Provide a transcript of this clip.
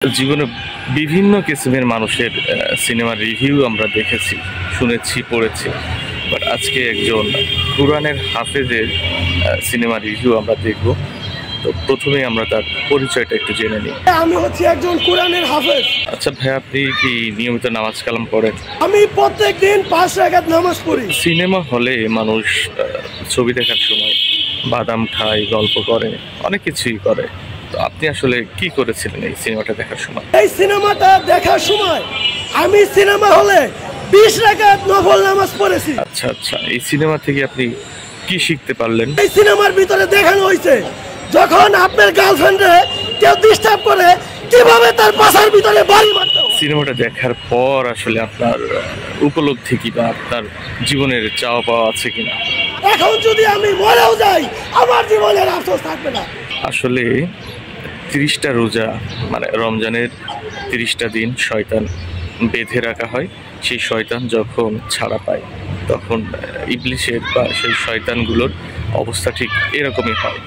জীবনে বিভিন্ন কিসিমের মানুষের সিনেমার রিভিউ আমরা দেখেছি, শুনেছি, পড়েছি। বাট আজকে একজন কুরআনের হাফেজের সিনেমার রিভিউ আমরা দেখব। তো প্রথমেই আমরা তার পরিচয়টা একটু জেনে নিই। আমি হচ্ছি একজন কুরআনের হাফেজ। আচ্ছা ভাই, আপনি কি নিয়মিত নামাজ কালাম পড়েন? আমি প্রত্যেকদিন 5 রাকাত নামাজ পড়ি। সিনেমা হলে মানুষ ছবি দেখার সময় বাদাম খায়, গল্প করে, অনেক কিছুই করে। তো আপনি আসলে কি করেছিলেন এই সিনেমাটা দেখার সময়? এই সিনেমাটা দেখার সময় আমি সিনেমা হলে 20 রাকাত নফল নামাজ পড়েছি। আচ্ছা আচ্ছা, এই সিনেমা থেকে আপনি কি শিখতে পারলেন? এই সিনেমার ভিতরে দেখানো হয়েছে যখন আপনার গার্লফ্রেন্ডে কেউ ডিস্টার্ব করে কিভাবে তার পাশার ভিতরে বাড়ি মারতে হয়। সিনেমাটা দেখার পর আসলে আপনার উপলব্ধি কি বা আপনার জীবনের চাওয়া পাওয়া আছে কিনা? এখন যদি আমি মরেও যাই আমার জীবনের আফসোস থাকবে না। আসলে 30টা রোজা, মানে রমজানের 30টা দিন শয়তান বেঁধে রাখা হয়। সেই শয়তান যখন ছাড়া পায় তখন ইবলিশের বা সেই শয়তানগুলোর অবস্থা ঠিক এরকমই হয়।